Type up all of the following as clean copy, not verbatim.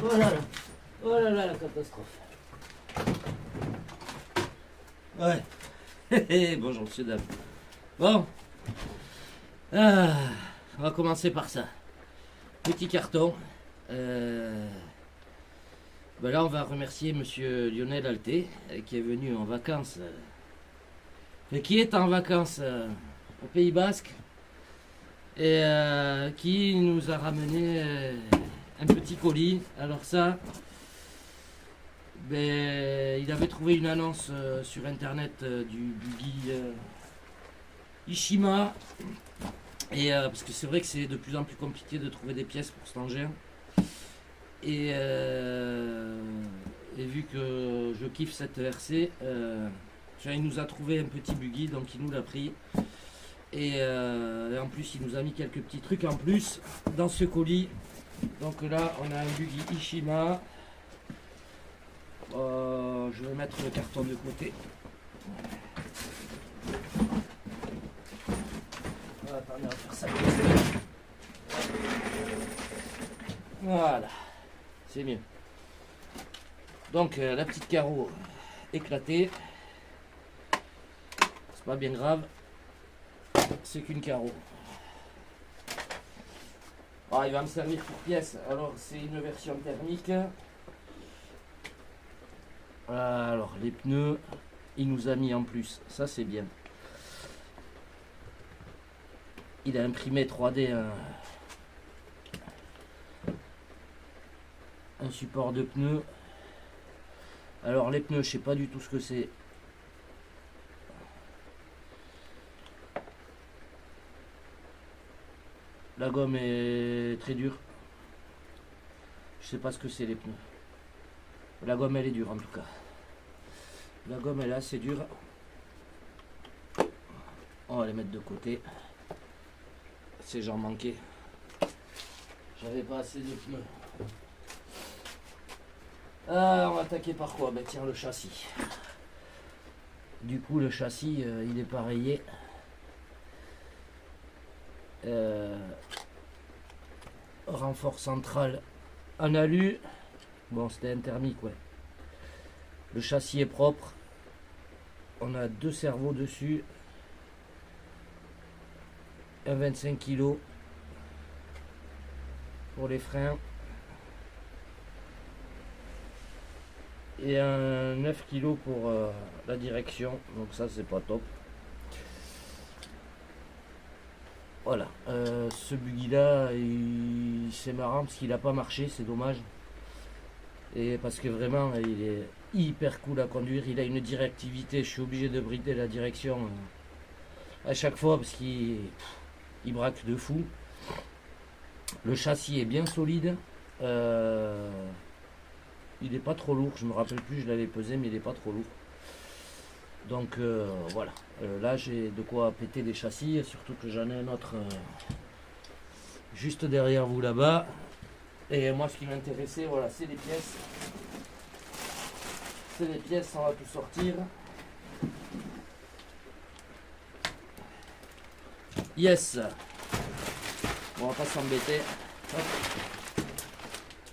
Oh là là. Oh là là, la catastrophe. Ouais. Bonjour, monsieur, dame. Bon. Ah, on va commencer par ça. Petit carton. Ben là, on va remercier monsieur Lionel Alté, qui est venu en vacances. Qui est en vacances au Pays Basque. Et qui nous a ramené un petit colis. Alors ça, ben, il avait trouvé une annonce sur internet du buggy Ishima. Et parce que c'est vrai que c'est de plus en plus compliqué de trouver des pièces pour cet engin. Et vu que je kiffe cette RC, il nous a trouvé un petit buggy, donc il nous l'a pris. Et en plus, il nous a mis quelques petits trucs en plus dans ce colis. Donc là, on a un buggy Ishima. Je vais mettre le carton de côté. Attendez, on va faire ça. Voilà, c'est mieux. Donc la petite carreau éclatée. C'est pas bien grave. C'est qu'une carreau. Il va me servir pour pièce. Alors c'est une version thermique. Alors les pneus, il nous a mis en plus. Ça c'est bien. Il a imprimé 3D un support de pneus. Alors les pneus, je sais pas du tout ce que c'est. La gomme est très dure. Je sais pas ce que c'est les pneus. La gomme elle est dure en tout cas. La gomme elle est assez dure. On va les mettre de côté. C'est j'en manquais. J'avais pas assez de pneus. On va attaquer par quoi? Ben tiens, le châssis. Du coup le châssis il est pas rayé. Renfort central en alu. Bon, c'était un thermique, ouais. Le châssis est propre. On a deux cerveaux dessus. Un 25 kg pour les freins. Et un 9 kg pour la direction. Donc ça, c'est pas top. Voilà, ce buggy là, c'est marrant parce qu'il n'a pas marché, c'est dommage. Et parce que vraiment, il est hyper cool à conduire. Il a une directivité, je suis obligé de brider la direction à chaque fois parce qu'il braque de fou. Le châssis est bien solide. Il n'est pas trop lourd, je me rappelle plus, je l'avais pesé, mais il n'est pas trop lourd. Donc voilà, là j'ai de quoi péter des châssis, surtout que j'en ai un autre juste derrière vous là-bas. Et moi ce qui m'intéressait, voilà, c'est les pièces. C'est les pièces, on va tout sortir. Yes. Bon, on va pas s'embêter.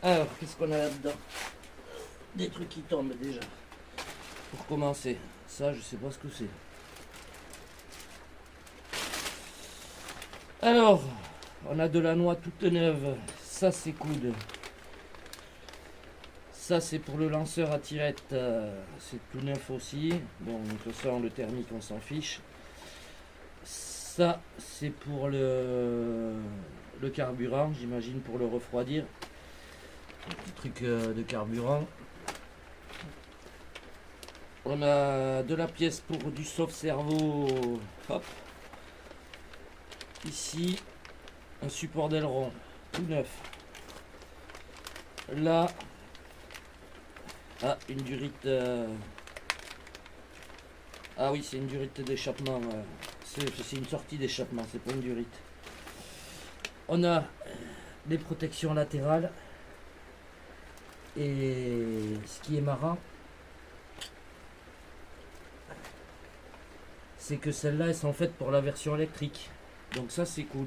Alors, qu'est-ce qu'on a là-dedans? Des trucs qui tombent déjà. Pour commencer. Ça, je sais pas ce que c'est. Alors, on a de la noix toute neuve. Ça, c'est cool. Ça, c'est pour le lanceur à tirette. C'est tout neuf aussi. Bon, de toute façon, le thermique, on s'en fiche. Ça, c'est pour le carburant, j'imagine, pour le refroidir. Un petit truc de carburant. On a de la pièce pour du sauve-cerveau. Hop. Ici, un support d'aileron, tout neuf. Là, une durite. Ah oui, c'est une durite d'échappement. C'est une sortie d'échappement, c'est pas une durite. On a des protections latérales. Et ce qui est marrant, c'est que celles-là, elles sont faites pour la version électrique. Donc ça, c'est cool.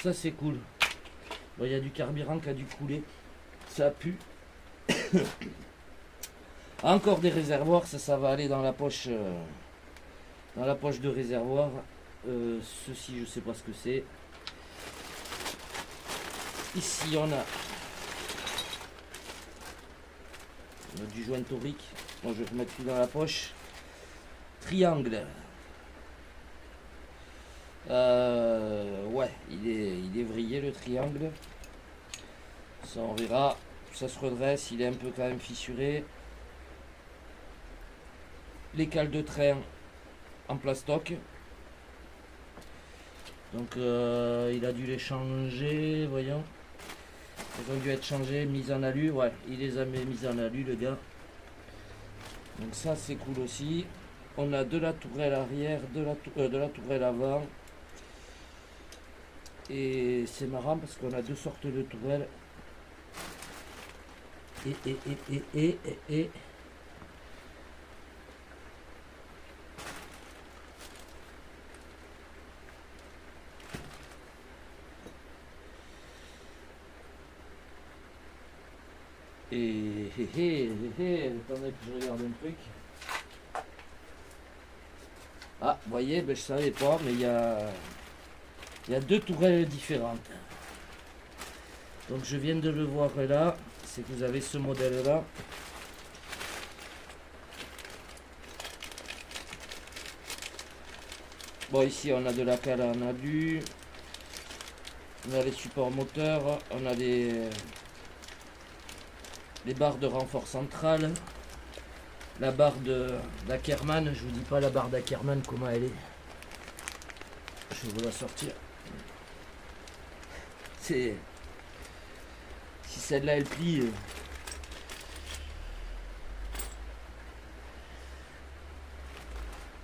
Ça, c'est cool. Bon, il y a du carburant qui a dû couler. Ça pue. Encore des réservoirs, ça va aller dans la poche de réservoir. Ceci, je sais pas ce que c'est. Ici, on a du joint torique. Bon, je vais remettre tout dans la poche. Triangle. Ouais, il est vrillé le triangle. Ça, on verra. Ça se redresse. Il est un peu quand même fissuré. Les cales de train en plastoc. Donc il a dû les changer, voyons. Ils ont dû être changés, mis en alu. Ouais, il les a mis en alu, le gars. Donc ça, c'est cool aussi. On a de la tourelle arrière, de la tourelle avant. Et c'est marrant parce qu'on a deux sortes de tourelles. Et. Attendez que je regarde un truc. Ah, vous voyez, ben, je savais pas, mais il y a deux tourelles différentes. Donc je viens de le voir là, c'est que vous avez ce modèle là. Bon, ici on a de la cale en alu, on a les supports moteurs, on a les barres de renfort central, la barre d'Ackerman. Je vous dis pas la barre d'Ackerman comment elle est. Je vais vous la sortir. Si celle-là elle plie.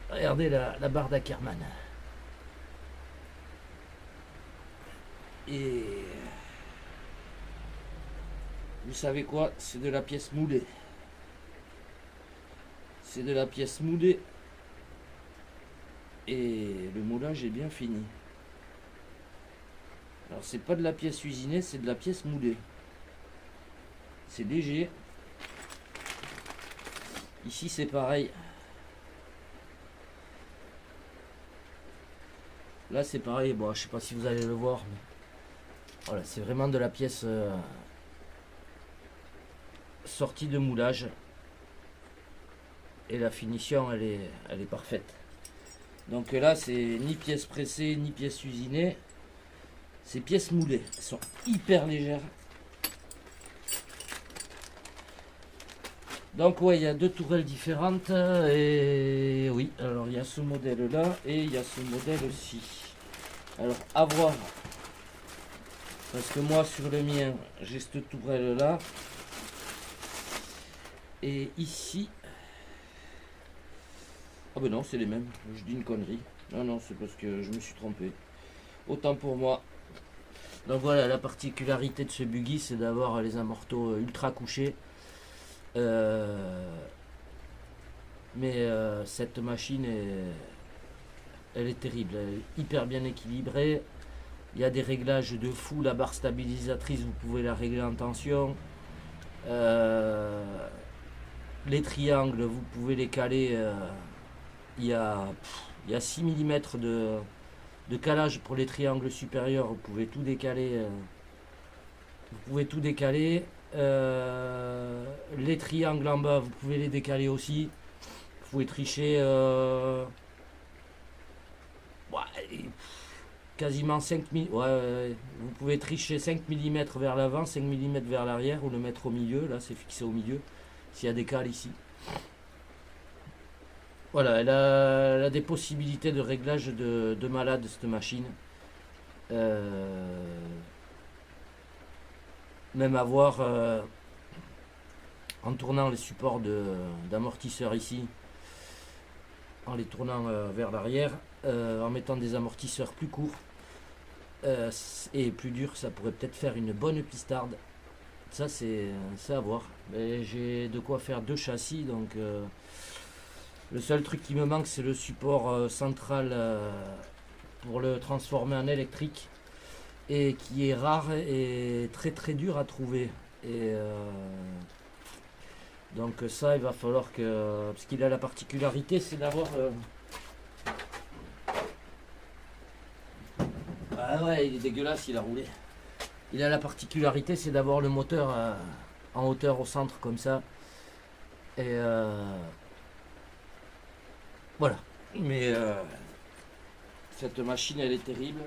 Regardez la barre d'Ackerman. Et vous savez quoi? C'est de la pièce moulée. C'est de la pièce moulée. Et le moulage est bien fini. Alors c'est pas de la pièce usinée, c'est de la pièce moulée. C'est léger. Ici c'est pareil. Là c'est pareil. Bon, je sais pas si vous allez le voir, mais voilà, c'est vraiment de la pièce sortie de moulage. Et la finition elle est parfaite. Donc là c'est ni pièce pressée ni pièce usinée. C'est pièces moulées. Elles sont hyper légères. Donc ouais, il y a deux tourelles différentes. Et oui, alors il y a ce modèle là et il y a ce modèle aussi. Alors à voir. Parce que moi sur le mien, j'ai cette tourelle là. Et ici. Ah ben non, c'est les mêmes. Je dis une connerie. Non, c'est parce que je me suis trompé. Autant pour moi. Donc voilà, la particularité de ce buggy, c'est d'avoir les amortos ultra couchés. Mais cette machine, elle est terrible. Elle est hyper bien équilibrée. Il y a des réglages de fou. La barre stabilisatrice, vous pouvez la régler en tension. Les triangles, vous pouvez les caler. Il y a 6 mm de calage pour les triangles supérieurs. Vous pouvez tout décaler. Les triangles en bas, vous pouvez les décaler aussi. Vous pouvez tricher quasiment 5 mm. Vous pouvez tricher 5 mm vers l'avant, 5 mm vers l'arrière ou le mettre au milieu. Là, c'est fixé au milieu. S'il y a des cales ici. Voilà, elle a des possibilités de réglage de malade, cette machine. Même avoir en tournant les supports d'amortisseurs ici, en les tournant vers l'arrière, en mettant des amortisseurs plus courts et plus durs, ça pourrait peut-être faire une bonne pistarde. Ça c'est à voir. Mais j'ai de quoi faire deux châssis, donc le seul truc qui me manque c'est le support central pour le transformer en électrique. et qui est rare et très très dur à trouver. Et donc ça, il va falloir que... Parce qu'il a la particularité, c'est d'avoir... Ah ouais, il est dégueulasse, il a roulé. Il a la particularité, c'est d'avoir le moteur en hauteur au centre comme ça. Et voilà. Mais cette machine, elle est terrible.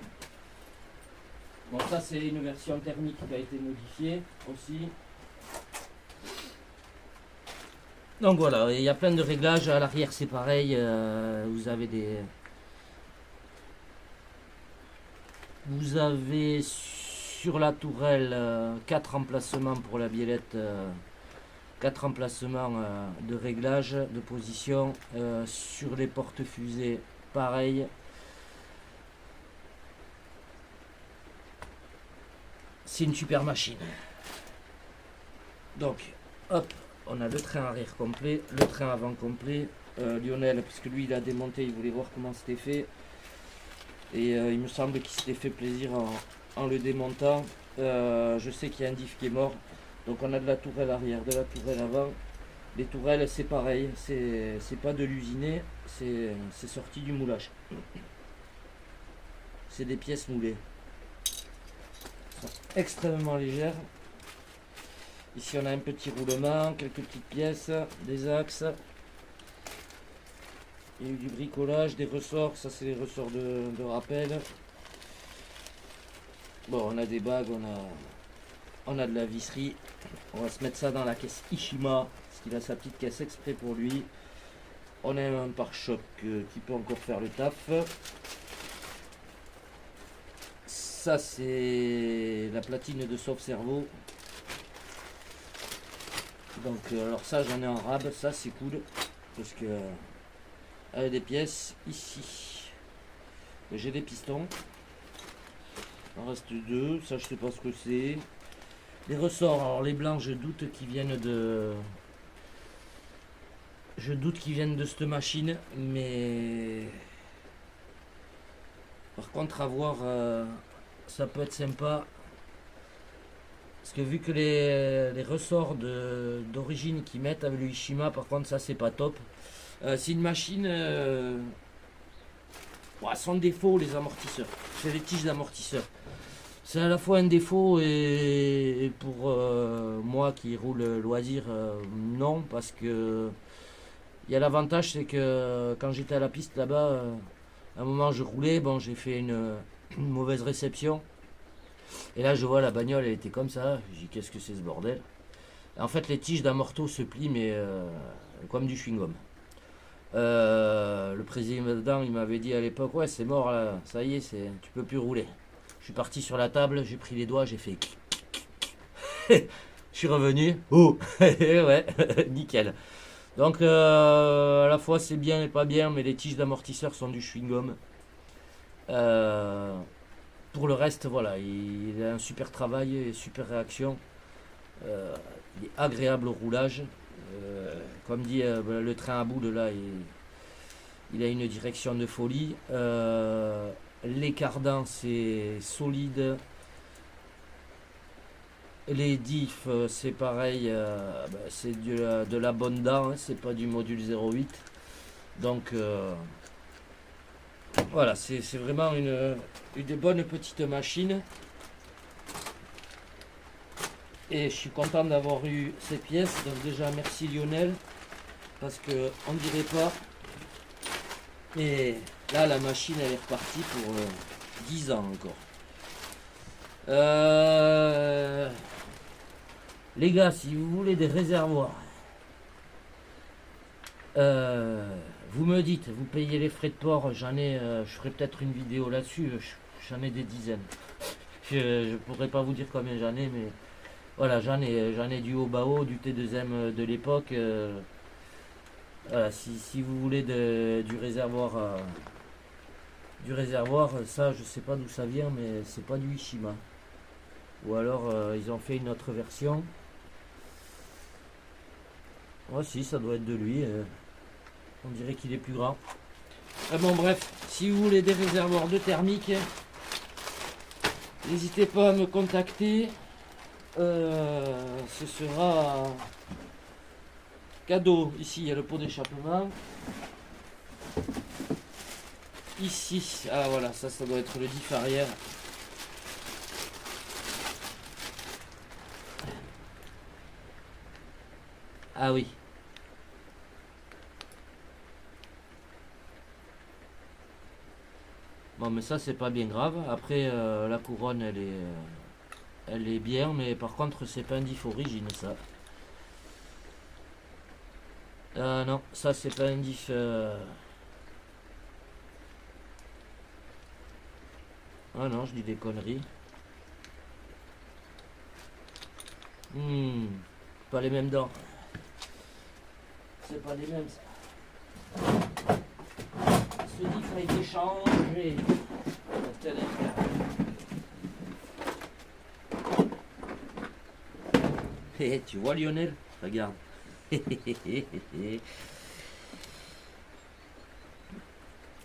Bon, ça c'est une version thermique qui a été modifiée aussi. Donc voilà, il y a plein de réglages. À l'arrière c'est pareil. Vous avez sur la tourelle 4 emplacements pour la biellette. 4 emplacements de réglage de position. Sur les portes fusées, pareil. C'est une super machine. Donc, hop, on a le train arrière complet, le train avant complet. Lionel, parce que lui il a démonté, il voulait voir comment c'était fait. Et il me semble qu'il s'était fait plaisir en le démontant. Je sais qu'il y a un diff qui est mort. Donc on a de la tourelle arrière, de la tourelle avant. Les tourelles c'est pareil, c'est pas de l'usiné, c'est sorti du moulage. C'est des pièces moulées. Sont extrêmement légères. Ici on a un petit roulement, quelques petites pièces, des axes. Il y a eu du bricolage, des ressorts, ça c'est les ressorts de rappel. Bon, on a des bagues, on a de la visserie. On va se mettre ça dans la caisse Ishima, parce qu'il a sa petite caisse exprès pour lui. On a un pare-choc qui peut encore faire le taf. Ça c'est la platine de sauve-cerveau. Donc alors ça j'en ai en rab, ça c'est cool parce que avec des pièces ici. J'ai des pistons. Il en reste 2, ça je sais pas ce que c'est. Les ressorts, alors les blancs je doute qu'ils viennent de. Je doute qu'ils viennent de cette machine, mais par contre à voir ça peut être sympa. Parce que vu que les ressorts d'origine qu'ils mettent avec le Ishima, par contre ça c'est pas top. C'est une machine sans défaut, les amortisseurs. C'est les tiges d'amortisseurs. C'est à la fois un défaut et pour moi qui roule loisir, non, parce que il y a l'avantage, c'est que quand j'étais à la piste là-bas, à un moment je roulais, bon j'ai fait une mauvaise réception. Et là je vois la bagnole, elle était comme ça. Je dis qu'est-ce que c'est ce bordel. En fait les tiges d'amorto se plient mais comme du chewing-gum. Le président il m'avait dit à l'époque ouais c'est mort là, ça y est, tu peux plus rouler. Je suis parti sur la table, j'ai pris les doigts, j'ai fait je suis revenu. Oh ouais, nickel. Donc à la fois c'est bien et pas bien, mais les tiges d'amortisseur sont du chewing-gum. Pour le reste, voilà, il a un super travail et super réaction. Il est agréable au roulage. Comme dit le train à boule là, il a une direction de folie. Les cardans c'est solide. Les diffs c'est pareil, c'est de la bonne dent, hein, c'est pas du module 08. Donc voilà, c'est vraiment une bonne petite machine. Et je suis content d'avoir eu ces pièces. Donc déjà merci Lionel, parce que on dirait pas. Et là la machine elle est repartie pour 10 ans encore. Les gars, si vous voulez des réservoirs, vous me dites, vous payez les frais de port, j'en ai, je ferai peut-être une vidéo là-dessus, j'en ai des dizaines. Je pourrais pas vous dire combien j'en ai, mais voilà, j'en ai du Obao, du T2M de l'époque. Voilà, si vous voulez du réservoir, ça je sais pas d'où ça vient, mais c'est pas du Ishima. Ou alors ils ont fait une autre version. Oh si, ça doit être de lui. On dirait qu'il est plus grand. Bon bref, si vous voulez des réservoirs de thermique, N'hésitez pas à me contacter. Ce sera cadeau. Ici, il y a le pot d'échappement. Ici, ah voilà, ça doit être le diff arrière. Ah oui. Bon, mais ça, c'est pas bien grave. Après, la couronne, elle est bien, mais par contre, c'est pas un diff origine, ça. Ah non, ça, c'est pas un diff... Ah non, je dis des conneries. Pas les mêmes dents. C'est pas les mêmes, ça. Ce diff a été changé. Tu vois Lionel? Regarde.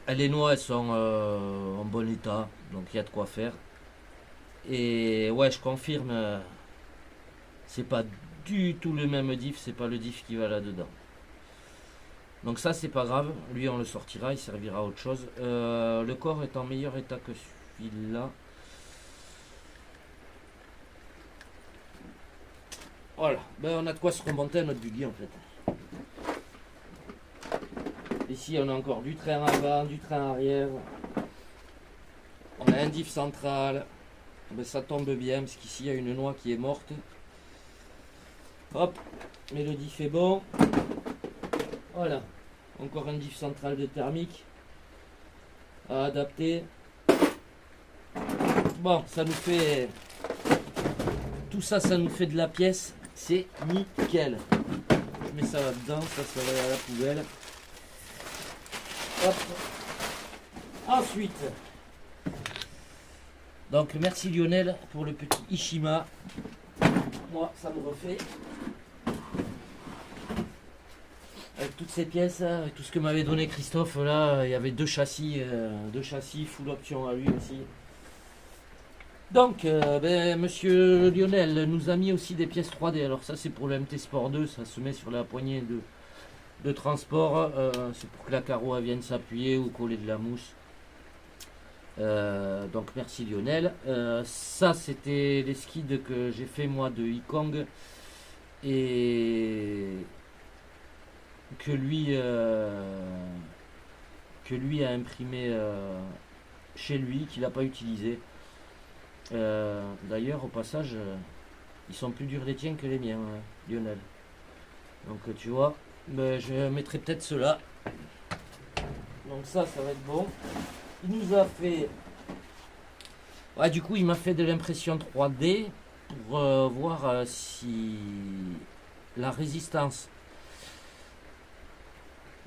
Les noix, elles sont en bon état, donc il y a de quoi faire. Et ouais, je confirme, c'est pas du tout le même diff, c'est pas le diff qui va là-dedans. Donc ça, c'est pas grave, lui on le sortira, il servira à autre chose. Le corps est en meilleur état que celui-là. Voilà, ben on a de quoi se remonter à notre buggy en fait. Ici on a encore du train avant, du train arrière. On a un diff central. Ben, ça tombe bien parce qu'ici il y a une noix qui est morte. Hop, mais le diff est bon. Voilà, encore un diff central de thermique à adapter. Bon, ça nous fait... Tout ça, ça nous fait de la pièce. C'est nickel. Je mets ça là-dedans, ça va à la poubelle. Hop. Ensuite, donc merci Lionel pour le petit Ishima. Moi, ça me refait. Avec toutes ces pièces, avec tout ce que m'avait donné Christophe, là, il y avait deux châssis full option à lui aussi. Donc, monsieur Lionel nous a mis aussi des pièces 3D. Alors ça, c'est pour le MT Sport 2, ça se met sur la poignée de transport. C'est pour que la carreau vienne s'appuyer ou coller de la mousse. Donc merci Lionel. Ça, c'était les skids que j'ai fait moi de Ikong et que lui a imprimé chez lui, qu'il n'a pas utilisé. D'ailleurs, au passage, ils sont plus durs les tiens que les miens, hein, Lionel. Donc tu vois, je mettrai peut-être ceux-là. Donc ça va être bon. Il nous a fait... Ouais, du coup, il m'a fait de l'impression 3D pour voir si la résistance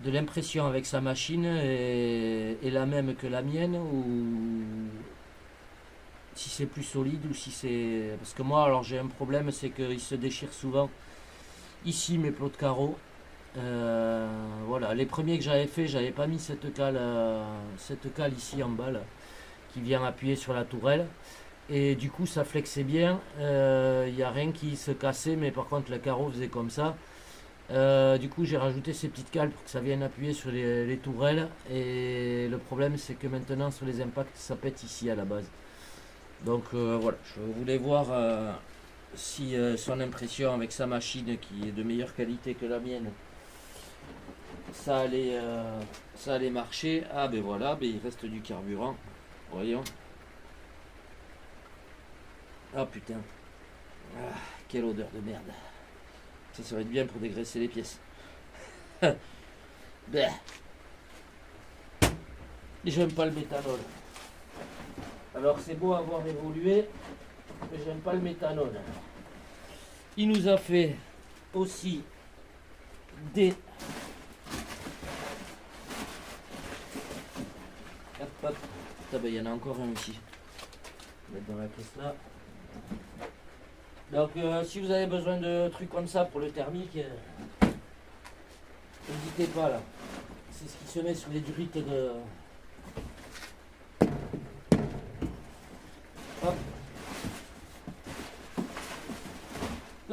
de l'impression avec sa machine est la même que la mienne ou si c'est plus solide ou si c'est... Parce que moi, alors j'ai un problème, c'est qu'il se déchire souvent ici mes plots de carreaux. Voilà, les premiers que j'avais fait, j'avais pas mis cette cale ici en bas là, qui vient appuyer sur la tourelle. Et du coup, ça flexait bien. Il n'y a rien qui se cassait, mais par contre, le carreau faisait comme ça. Du coup, j'ai rajouté ces petites cales pour que ça vienne appuyer sur les tourelles. Et le problème, c'est que maintenant, sur les impacts, ça pète ici à la base. Donc voilà, je voulais voir si son impression avec sa machine qui est de meilleure qualité que la mienne, ça allait marcher. Ah ben voilà, il reste du carburant. Voyons. Ah putain. Ah, quelle odeur de merde. Ça va être bien pour dégraisser les pièces. Ben. J'aime pas le méthanol. Alors c'est beau avoir évolué, mais j'aime pas le méthanol. Il nous a fait aussi des... Hop, hop. Il y en a encore un ici. Je vais mettre dans la caisse là. Donc si vous avez besoin de trucs comme ça pour le thermique, n'hésitez pas là. C'est ce qui se met sur les durites de... Hop.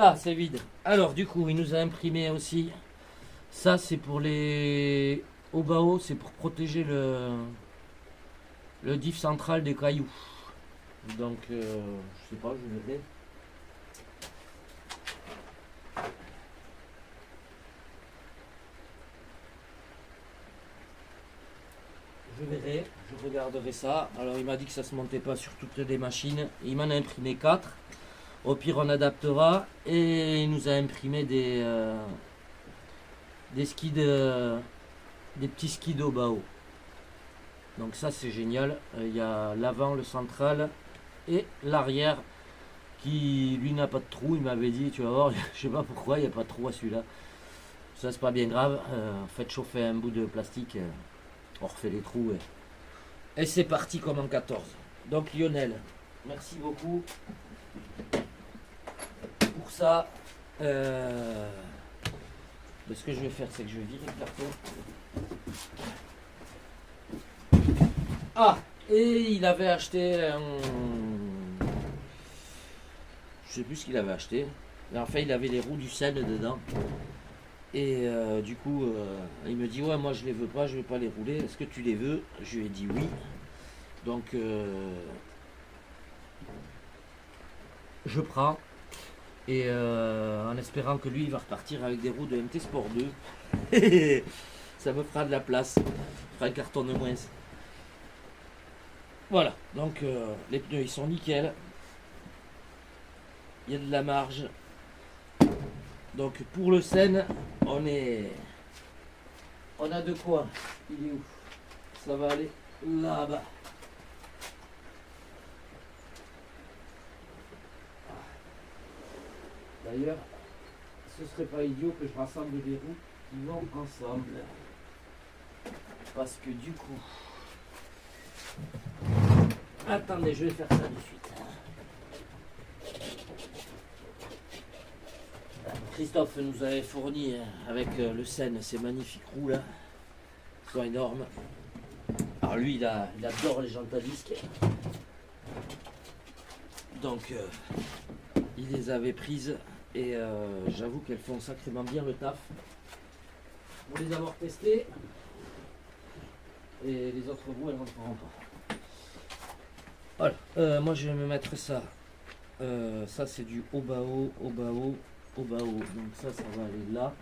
Ah, c'est vide. Alors, du coup, il nous a imprimé aussi. Ça, c'est pour les Obao, c'est pour protéger le diff central des cailloux. Donc, je sais pas, je verrai. Je verrai, je regarderai ça. Alors, il m'a dit que ça se montait pas sur toutes les machines. Il m'en a imprimé 4. Au pire, on adaptera. Et il nous a imprimé des skis des petits skis d'Obao. Donc ça, c'est génial. Il y a l'avant, le central et l'arrière qui, lui, n'a pas de trou. Il m'avait dit, tu vas voir, je sais pas pourquoi, il n'y a pas de trou à celui-là. Ça, c'est pas bien grave. Faites chauffer un bout de plastique. On refait les trous. Et c'est parti comme en 14. Donc, Lionel, merci beaucoup pour ça. Ce que je vais faire, c'est que je vais virer le carton. Ah, et il avait acheté un... Je sais plus ce qu'il avait acheté. Mais enfin, il avait les roues du sel dedans. Et du coup, il me dit, ouais, moi je les veux pas, je vais pas les rouler. Est-ce que tu les veux? Je lui ai dit oui. Donc, je prends. Et en espérant que lui, il va repartir avec des roues de MT Sport 2. Ça me fera de la place. Ça fera un carton de moins. Voilà, donc les pneus, ils sont nickel. Il y a de la marge. Donc pour le Seine, on a de quoi. Il est où? Ça va aller là-bas. D'ailleurs, ce serait pas idiot que je rassemble des roues qui vont ensemble. Parce que du coup... Attendez, je vais faire ça de suite. Christophe nous avait fourni avec le Seine ces magnifiques roues là. Ils sont énormes. Alors lui, il adore les jantes à disque. Donc, il les avait prises. Et j'avoue qu'elles font sacrément bien le taf. Pour les avoir testées. Et les autres roues, elles ne rentreront pas. Voilà. Moi, je vais me mettre ça. Ça, c'est du Obao. Donc ça va aller là.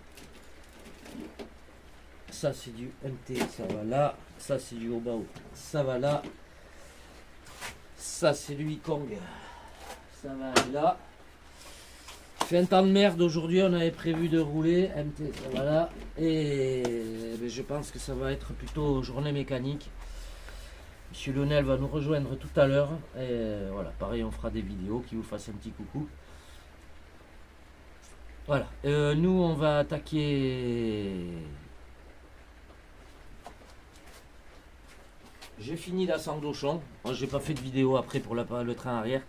Ça, c'est du MT. Ça va là. Ça, c'est du Obao. Ça va là. Ça, c'est du Wikong. Ça va aller là. Fait un temps de merde aujourd'hui, on avait prévu de rouler, MT, ça va là, et je pense que ça va être plutôt journée mécanique. Monsieur Lionel va nous rejoindre tout à l'heure, et voilà, pareil, on fera des vidéos qui vous fassent un petit coucou. Voilà, nous on va attaquer... J'ai fini la Sandochon, j'ai pas fait de vidéo après pour le train arrière.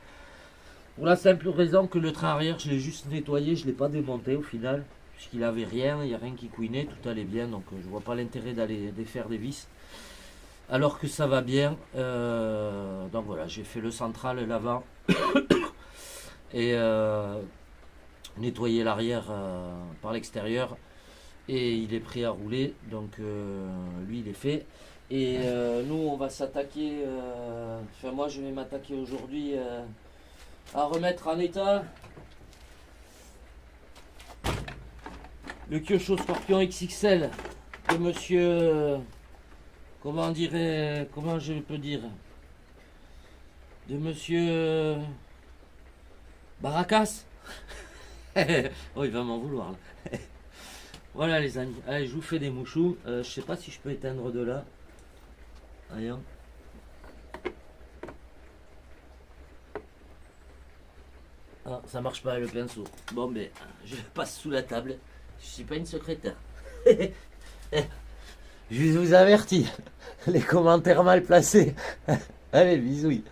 Pour la simple raison que le train arrière, je l'ai juste nettoyé, je ne l'ai pas démonté au final. Puisqu'il avait rien, il n'y a rien qui couinait, tout allait bien. Donc je vois pas l'intérêt d'aller défaire des vis. Alors que ça va bien. Donc voilà, j'ai fait le central, l'avant. Et nettoyer l'arrière par l'extérieur. Et il est prêt à rouler. Donc lui, il est fait. Et nous, on va s'attaquer... Enfin, moi, je vais m'attaquer aujourd'hui... à remettre en état le Kyosho Scorpion XXL de monsieur comment je peux dire, de monsieur Baracas. Oh, il va m'en vouloir là. Voilà les amis, allez, je vous fais des mouchous. Je sais pas si je peux éteindre de là. Allez, hein. Ah, ça marche pas le pinceau. Bon, ben, je passe sous la table. Je suis pas une secrétaire. Je vous avertis. Les commentaires mal placés. Allez, bisouilles.